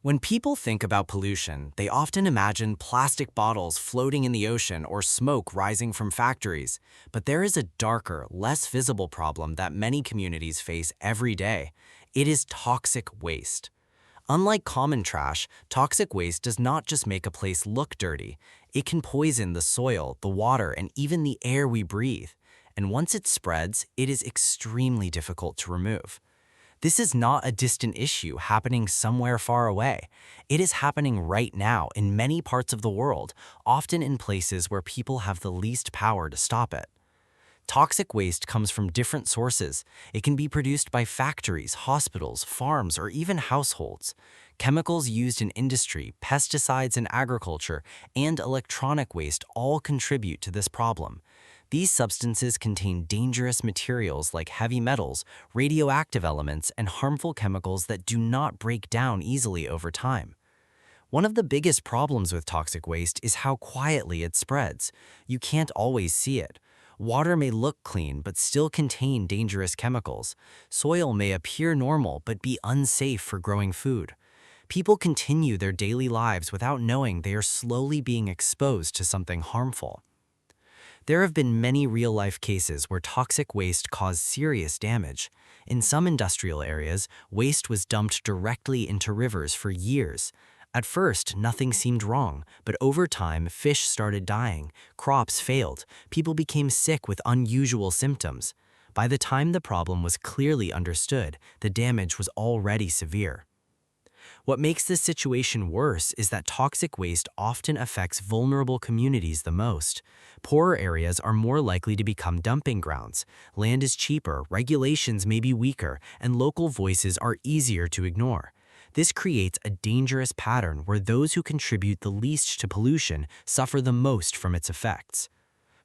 When people think about pollution, they often imagine plastic bottles floating in the ocean or smoke rising from factories. But there is a darker, less visible problem that many communities face every day. It is toxic waste. Unlike common trash, toxic waste does not just make a place look dirty. It can poison the soil, the water, and even the air we breathe. And once it spreads, it is extremely difficult to remove. This is not a distant issue happening somewhere far away. It is happening right now in many parts of the world, often in places where people have the least power to stop it. Toxic waste comes from different sources. It can be produced by factories, hospitals, farms, or even households. Chemicals used in industry, pesticides in agriculture, and electronic waste all contribute to this problem. These substances contain dangerous materials like heavy metals, radioactive elements, and harmful chemicals that do not break down easily over time. One of the biggest problems with toxic waste is how quietly it spreads. You can't always see it. Water may look clean but still contain dangerous chemicals. Soil may appear normal but be unsafe for growing food. People continue their daily lives without knowing they are slowly being exposed to something harmful. There have been many real-life cases where toxic waste caused serious damage. In some industrial areas, waste was dumped directly into rivers for years. At first, nothing seemed wrong, but over time, fish started dying, crops failed, people became sick with unusual symptoms. By the time the problem was clearly understood, the damage was already severe. What makes this situation worse is that toxic waste often affects vulnerable communities the most. Poorer areas are more likely to become dumping grounds. Land is cheaper, regulations may be weaker, and local voices are easier to ignore. This creates a dangerous pattern where those who contribute the least to pollution suffer the most from its effects.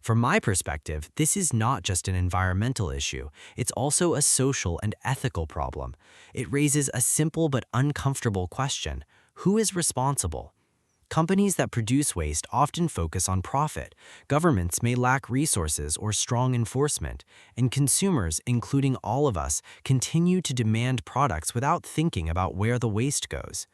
From my perspective, this is not just an environmental issue, it's also a social and ethical problem. It raises a simple but uncomfortable question: who is responsible? Companies that produce waste often focus on profit. Governments may lack resources or strong enforcement, and consumers, including all of us, continue to demand products without thinking about where the waste goes.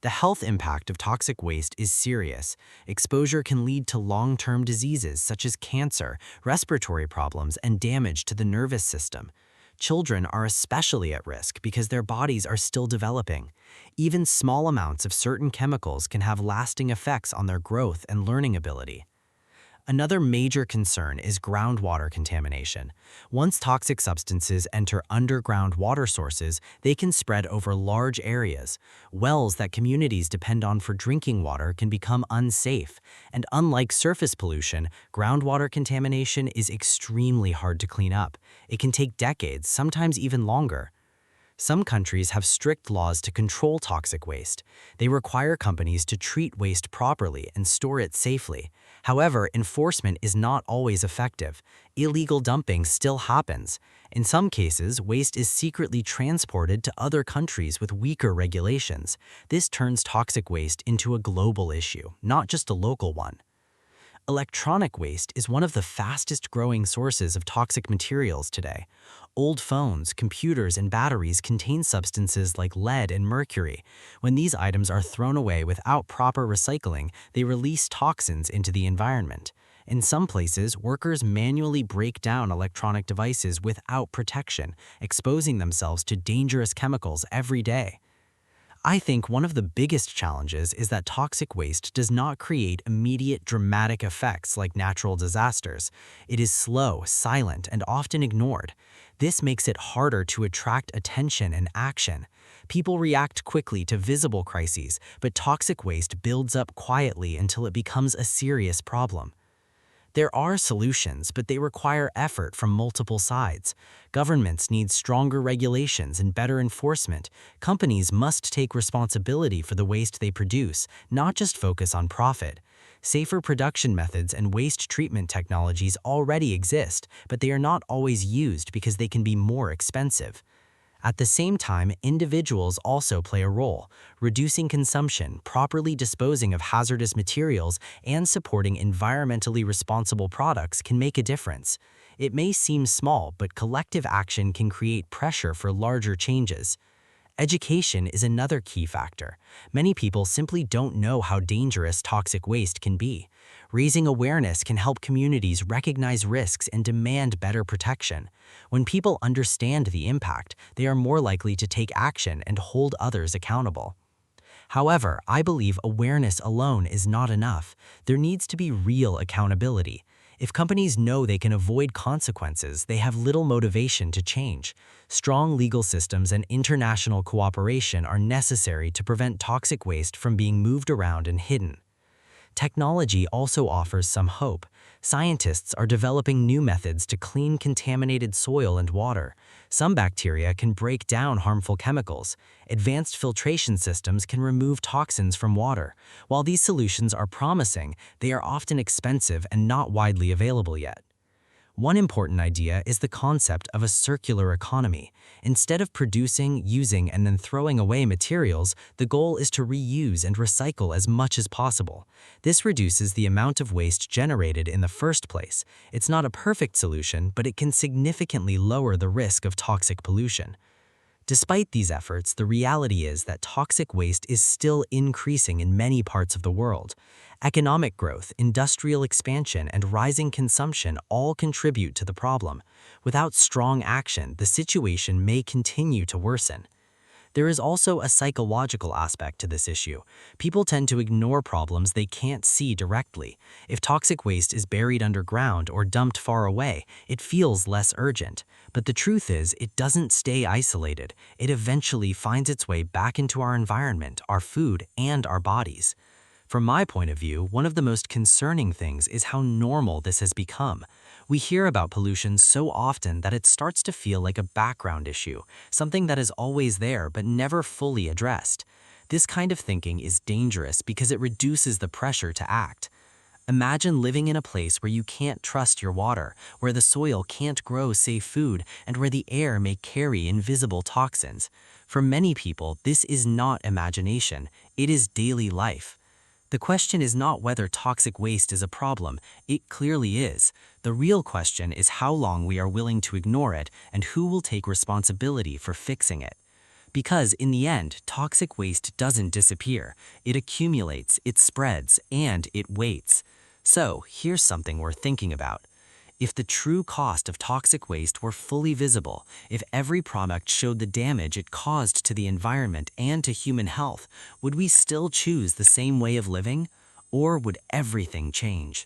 The health impact of toxic waste is serious. Exposure can lead to long-term diseases such as cancer, respiratory problems, and damage to the nervous system. Children are especially at risk because their bodies are still developing. Even small amounts of certain chemicals can have lasting effects on their growth and learning ability. Another major concern is groundwater contamination. Once toxic substances enter underground water sources, they can spread over large areas. Wells that communities depend on for drinking water can become unsafe. And unlike surface pollution, groundwater contamination is extremely hard to clean up. It can take decades, sometimes even longer. Some countries have strict laws to control toxic waste. They require companies to treat waste properly and store it safely. However, enforcement is not always effective. Illegal dumping still happens. In some cases, waste is secretly transported to other countries with weaker regulations. This turns toxic waste into a global issue, not just a local one. Electronic waste is one of the fastest-growing sources of toxic materials today. Old phones, computers, and batteries contain substances like lead and mercury. When these items are thrown away without proper recycling, they release toxins into the environment. In some places, workers manually break down electronic devices without protection, exposing themselves to dangerous chemicals every day. I think one of the biggest challenges is that toxic waste does not create immediate dramatic effects like natural disasters. It is slow, silent, and often ignored. This makes it harder to attract attention and action. People react quickly to visible crises, but toxic waste builds up quietly until it becomes a serious problem. There are solutions, but they require effort from multiple sides. Governments need stronger regulations and better enforcement. Companies must take responsibility for the waste they produce, not just focus on profit. Safer production methods and waste treatment technologies already exist, but they are not always used because they can be more expensive. At the same time, individuals also play a role. Reducing consumption, properly disposing of hazardous materials, and supporting environmentally responsible products can make a difference. It may seem small, but collective action can create pressure for larger changes. Education is another key factor. Many people simply don't know how dangerous toxic waste can be. Raising awareness can help communities recognize risks and demand better protection. When people understand the impact, they are more likely to take action and hold others accountable. However, I believe awareness alone is not enough. There needs to be real accountability. If companies know they can avoid consequences, they have little motivation to change. Strong legal systems and international cooperation are necessary to prevent toxic waste from being moved around and hidden. Technology also offers some hope. Scientists are developing new methods to clean contaminated soil and water. Some bacteria can break down harmful chemicals. Advanced filtration systems can remove toxins from water. While these solutions are promising, they are often expensive and not widely available yet. One important idea is the concept of a circular economy. Instead of producing, using, and then throwing away materials, the goal is to reuse and recycle as much as possible. This reduces the amount of waste generated in the first place. It's not a perfect solution, but it can significantly lower the risk of toxic pollution. Despite these efforts, the reality is that toxic waste is still increasing in many parts of the world. Economic growth, industrial expansion, and rising consumption all contribute to the problem. Without strong action, the situation may continue to worsen. There is also a psychological aspect to this issue. People tend to ignore problems they can't see directly. If toxic waste is buried underground or dumped far away, it feels less urgent. But the truth is, it doesn't stay isolated. It eventually finds its way back into our environment, our food, and our bodies. From my point of view, one of the most concerning things is how normal this has become. We hear about pollution so often that it starts to feel like a background issue, something that is always there but never fully addressed. This kind of thinking is dangerous because it reduces the pressure to act. Imagine living in a place where you can't trust your water, where the soil can't grow safe food, and where the air may carry invisible toxins. For many people, this is not imagination, it is daily life. The question is not whether toxic waste is a problem, it clearly is. The real question is how long we are willing to ignore it and who will take responsibility for fixing it. Because in the end, toxic waste doesn't disappear. It accumulates, it spreads, and it waits. So, here's something worth thinking about. If the true cost of toxic waste were fully visible, if every product showed the damage it caused to the environment and to human health, would we still choose the same way of living? Or would everything change?